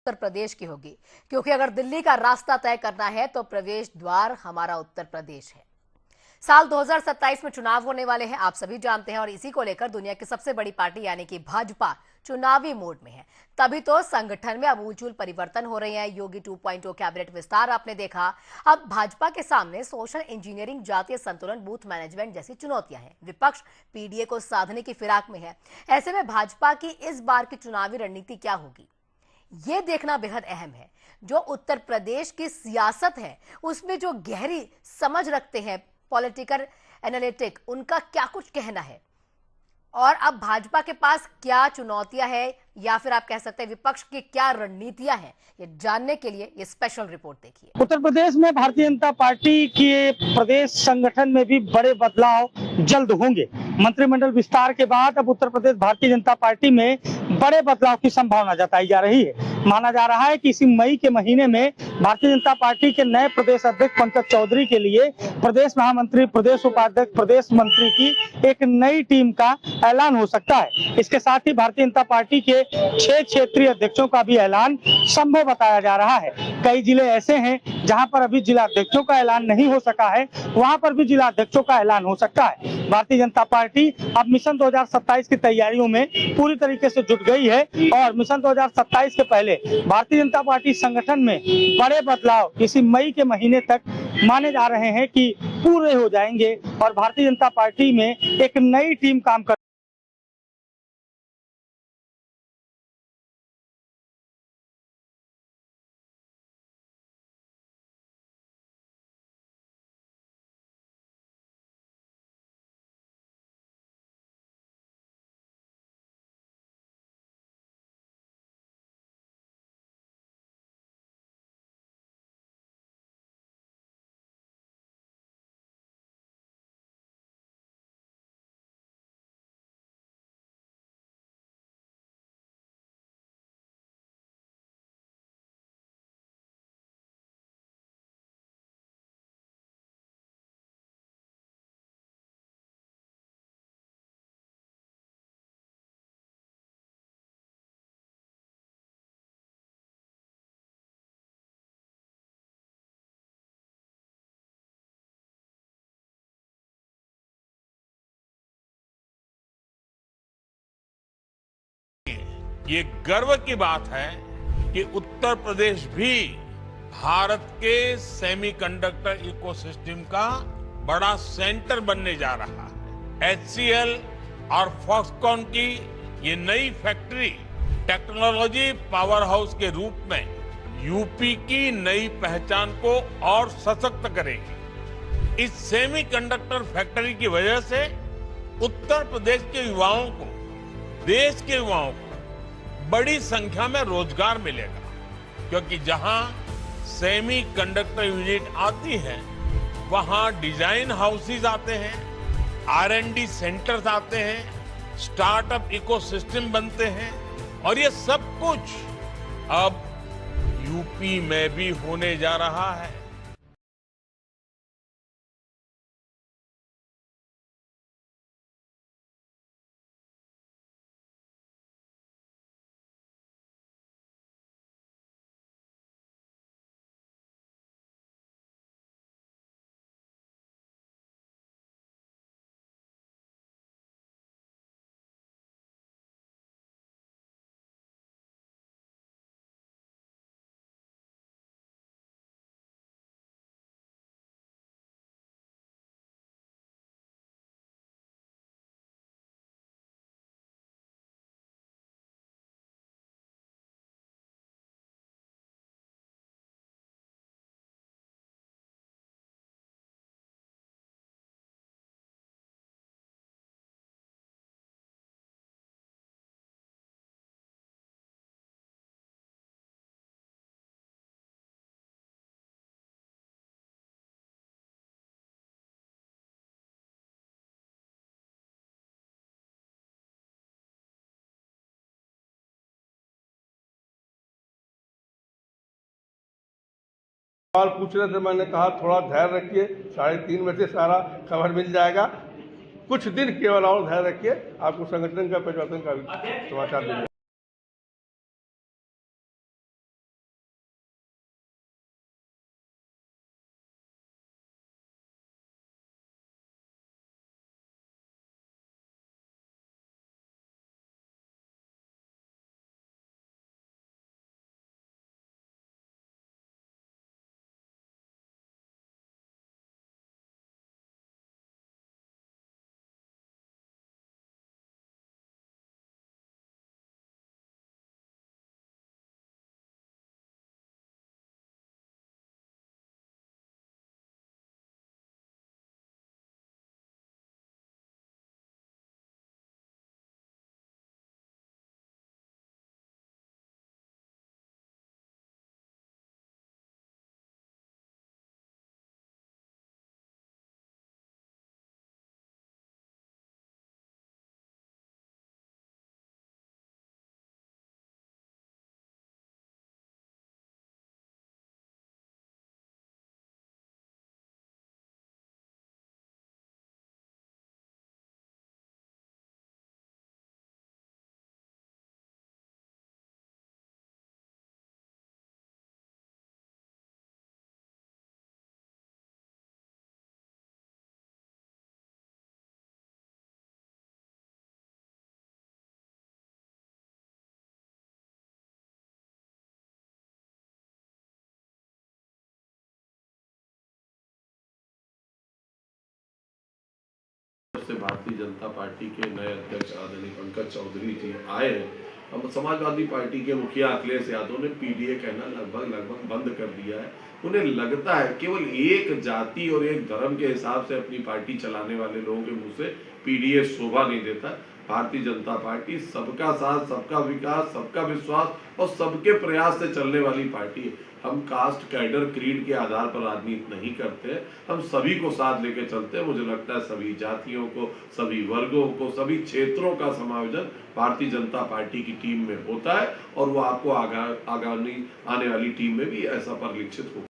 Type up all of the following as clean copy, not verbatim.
उत्तर प्रदेश की होगी, क्योंकि अगर दिल्ली का रास्ता तय करना है तो प्रवेश द्वार हमारा उत्तर प्रदेश है। साल 2027 में चुनाव होने वाले हैं, आप सभी जानते हैं, और इसी को लेकर दुनिया की सबसे बड़ी पार्टी यानी कि भाजपा चुनावी मोड में है। तभी तो संगठन में अमूलचूल परिवर्तन हो रहे हैं। योगी 2.0 कैबिनेट विस्तार आपने देखा। अब भाजपा के सामने सोशल इंजीनियरिंग, जातीय संतुलन, बूथ मैनेजमेंट जैसी चुनौतियां हैं। विपक्ष पीडीए को साधने की फिराक में है। ऐसे में भाजपा की इस बार की चुनावी रणनीति क्या होगी, ये देखना बेहद अहम है। जो उत्तर प्रदेश की सियासत है उसमें जो गहरी समझ रखते हैं पॉलिटिकल एनालिटिक, उनका क्या कुछ कहना है, और अब भाजपा के पास क्या चुनौतियां हैं, या फिर आप कह सकते हैं विपक्ष की क्या रणनीतियां हैं, ये जानने के लिए ये स्पेशल रिपोर्ट देखिए। उत्तर प्रदेश में भारतीय जनता पार्टी के प्रदेश संगठन में भी बड़े बदलाव जल्द होंगे। मंत्रिमंडल विस्तार के बाद अब उत्तर प्रदेश भारतीय जनता पार्टी में बड़े बदलाव की संभावना जताई जा रही है। माना जा रहा है कि इसी मई के महीने में भारतीय जनता पार्टी के नए प्रदेश अध्यक्ष पंकज चौधरी के लिए प्रदेश महामंत्री, प्रदेश उपाध्यक्ष, प्रदेश मंत्री की एक नई टीम का ऐलान हो सकता है। इसके साथ ही भारतीय जनता पार्टी के 6 क्षेत्रीय अध्यक्षों का भी ऐलान संभव बताया जा रहा है। कई जिले ऐसे हैं जहां पर अभी जिला अध्यक्षों का ऐलान नहीं हो सका है, वहां पर भी जिला अध्यक्षों का ऐलान हो सकता है। भारतीय जनता पार्टी अब मिशन 2027 की तैयारियों में पूरी तरीके से जुट गई है और मिशन 2027 के पहले भारतीय जनता पार्टी संगठन में बड़े बदलाव इसी मई के महीने तक माने जा रहे हैं कि पूरे हो जाएंगे और भारतीय जनता पार्टी में एक नई टीम काम कर ये गर्व की बात है कि उत्तर प्रदेश भी भारत के सेमीकंडक्टर इकोसिस्टम का बड़ा सेंटर बनने जा रहा है। HCL और फॉक्सकॉन की ये नई फैक्ट्री टेक्नोलॉजी पावर हाउस के रूप में यूपी की नई पहचान को और सशक्त करेगी। इस सेमीकंडक्टर फैक्ट्री की वजह से उत्तर प्रदेश के युवाओं को, देश के युवाओं को बड़ी संख्या में रोजगार मिलेगा, क्योंकि जहां सेमी कंडक्टर यूनिट आती है वहां डिजाइन हाउसेज आते हैं, R&D सेंटर्स आते हैं, स्टार्टअप इकोसिस्टम बनते हैं, और ये सब कुछ अब यूपी में भी होने जा रहा है। सवाल पूछ रहे थे, मैंने कहा थोड़ा धैर्य रखिए, 3:30 बजे सारा खबर मिल जाएगा। कुछ दिन केवल और धैर्य रखिए, आपको संगठन का परिवर्तन का समाचार मिल जाएगा। जब से भारतीय जनता पार्टी के नए अध्यक्ष आदरणीय पंकज चौधरी जी आए हैं, अब समाजवादी पार्टी के मुखिया अखिलेश यादव ने पीडीए कहना लगभग बंद कर दिया है। उन्हें लगता है केवल एक जाति और एक धर्म के हिसाब से अपनी पार्टी चलाने वाले लोगों के मुंह से पीडीए शोभा नहीं देता। भारतीय जनता पार्टी सबका साथ, सबका विकास, सबका विश्वास और सबके प्रयास से चलने वाली पार्टी है। हम कास्ट, कैडर, क्रीड के आधार पर राजनीति नहीं करते, हम सभी को साथ लेके चलते हैं। मुझे लगता है सभी जातियों को, सभी वर्गों को, सभी क्षेत्रों का समायोजन भारतीय जनता पार्टी की टीम में होता है और वो आपको आगामी आने वाली टीम में भी ऐसा परिलक्षित होगा।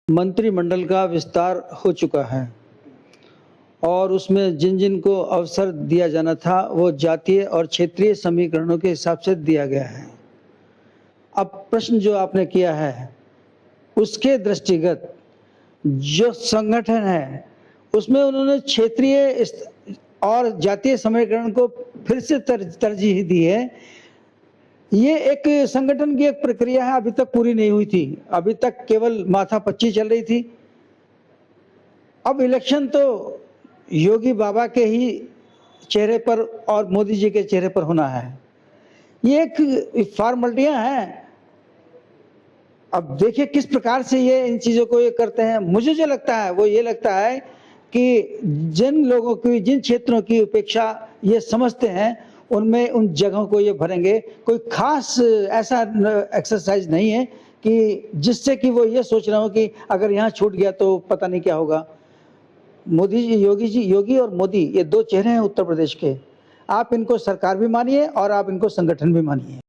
मंत्रिमंडल का विस्तार हो चुका है और उसमें जिन जिन को अवसर दिया जाना था वो जातीय और क्षेत्रीय समीकरणों के हिसाब से दिया गया है। अब प्रश्न जो आपने किया है उसके दृष्टिगत जो संगठन है उसमें उन्होंने क्षेत्रीय और जातीय समीकरण को फिर से तरजीह दी है। ये एक संगठन की एक प्रक्रिया है, अभी तक पूरी नहीं हुई थी, अभी तक केवल माथापच्ची चल रही थी। अब इलेक्शन तो योगी बाबा के ही चेहरे पर और मोदी जी के चेहरे पर होना है। ये एक फॉर्मेलिटियां हैं। अब देखिए किस प्रकार से ये इन चीजों को ये करते हैं। मुझे जो लगता है वो ये लगता है कि जिन लोगों की, जिन क्षेत्रों की उपेक्षा ये समझते हैं उनमें उन जगहों को ये भरेंगे। कोई खास ऐसा एक्सरसाइज नहीं है कि जिससे कि वो ये सोच रहे हो कि अगर यहाँ छूट गया तो पता नहीं क्या होगा। मोदी जी, योगी और मोदी ये दो चेहरे हैं उत्तर प्रदेश के। आप इनको सरकार भी मानिए और आप इनको संगठन भी मानिए।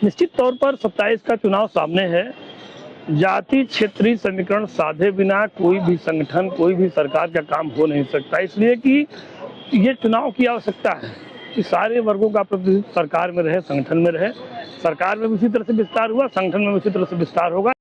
निश्चित तौर पर 27 का चुनाव सामने है। जाति क्षेत्रीय समीकरण साधे बिना कोई भी संगठन, कोई भी सरकार का काम हो नहीं सकता, इसलिए कि ये चुनाव की आवश्यकता है कि सारे वर्गों का प्रतिनिधित्व सरकार में रहे, संगठन में रहे। सरकार में भी उसी तरह से विस्तार हुआ, संगठन में भी उसी तरह से विस्तार होगा।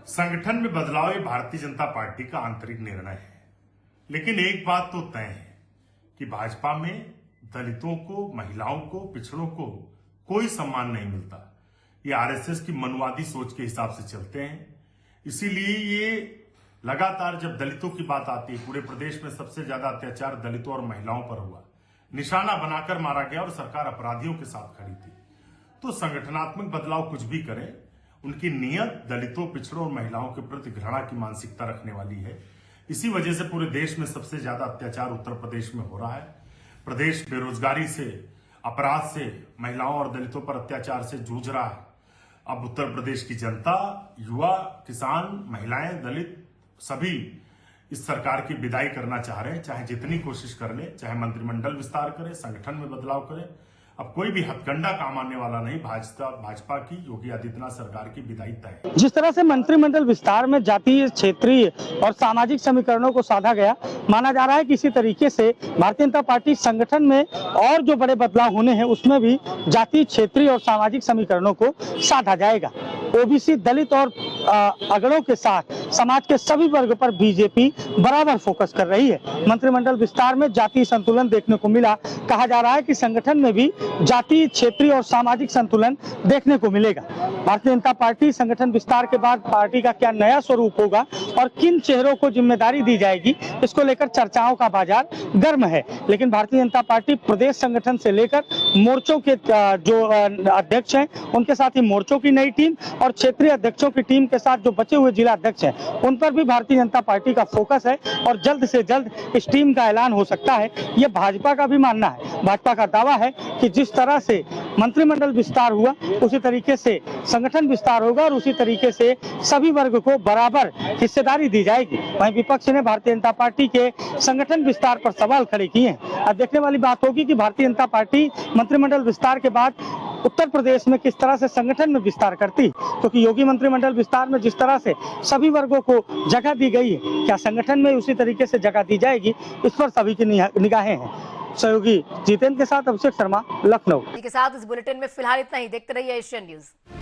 संगठन में बदलाव ये भारतीय जनता पार्टी का आंतरिक निर्णय है, लेकिन एक बात तो तय है कि भाजपा में दलितों को, महिलाओं को, पिछड़ों को कोई सम्मान नहीं मिलता। ये आरएसएस की मनुवादी सोच के हिसाब से चलते हैं। इसीलिए ये लगातार जब दलितों की बात आती है, पूरे प्रदेश में सबसे ज्यादा अत्याचार दलितों और महिलाओं पर हुआ, निशाना बनाकर मारा गया और सरकार अपराधियों के साथ खड़ी थी। तो संगठनात्मक बदलाव कुछ भी करें, उनकी नियत दलितों, पिछड़ों और महिलाओं के प्रति घृणा की मानसिकता रखने वाली है। इसी वजह से पूरे देश में सबसे ज्यादा अत्याचार उत्तर प्रदेश में हो रहा है। प्रदेश बेरोजगारी से, अपराध से, महिलाओं और दलितों पर अत्याचार से जूझ रहा है। अब उत्तर प्रदेश की जनता, युवा, किसान, महिलाएं, दलित सभी इस सरकार की विदाई करना चाह रहे हैं, चाहे जितनी कोशिश कर ले, चाहे मंत्रिमंडल विस्तार करे, संगठन में बदलाव करे। अब कोई भी हथकंडा काम आने वाला नहीं। भाजपा की योगी आदित्यनाथ सरकार की विदाई तय है। जिस तरह से मंत्रिमंडल विस्तार में जातीय, क्षेत्रीय और सामाजिक समीकरणों को साधा गया, माना जा रहा है कि इसी तरीके से भारतीय जनता पार्टी संगठन में और जो बड़े बदलाव होने हैं उसमें भी जातीय, क्षेत्रीय और सामाजिक समीकरणों को साधा जाएगा। ओबीसी, दलित और अगड़ों के साथ समाज के सभी वर्ग पर बीजेपी बराबर फोकस कर रही है। मंत्रिमंडल विस्तार में जातीय संतुलन देखने को मिला। कहा जा रहा है कि संगठन में भी जातीय, क्षेत्रीय और सामाजिक संतुलन देखने को मिलेगा। भारतीय जनता पार्टी संगठन विस्तार के बाद पार्टी का क्या नया स्वरूप होगा और किन चेहरों को जिम्मेदारी दी जाएगी, इसको लेकर चर्चाओं का बाजार गर्म है। लेकिन भारतीय जनता पार्टी प्रदेश संगठन से लेकर मोर्चों के जो अध्यक्ष हैं, उनके साथ ही मोर्चों की नई टीम और क्षेत्रीय अध्यक्षों की टीम के साथ जो बचे हुए जिला अध्यक्ष हैं, उन पर भी भारतीय जनता पार्टी का फोकस है और जल्द से जल्द इस टीम का ऐलान हो सकता है। ये भाजपा का भी मानना है। भाजपा का दावा है कि जिस तरह से मंत्रिमंडल विस्तार हुआ, उसी तरीके से संगठन विस्तार होगा और उसी तरीके से सभी वर्ग को बराबर हिस्सेदारी दी जाएगी। वहीं विपक्ष ने भारतीय जनता पार्टी के संगठन विस्तार पर सवाल खड़े किए हैं। अब देखने वाली बात होगी कि भारतीय जनता पार्टी मंत्रिमंडल विस्तार के बाद उत्तर प्रदेश में किस तरह से संगठन में विस्तार करती, क्योंकि योगी मंत्रिमंडल विस्तार में जिस तरह से सभी वर्गों को जगह दी गई है, क्या संगठन में उसी तरीके से जगह दी जाएगी, इस पर सभी की निगाहें हैं। सहयोगी जितेंद्र के साथ अभिषेक शर्मा, लखनऊ। के साथ इस बुलेटिन में फिलहाल इतना ही। देखते रहिए एशियन न्यूज।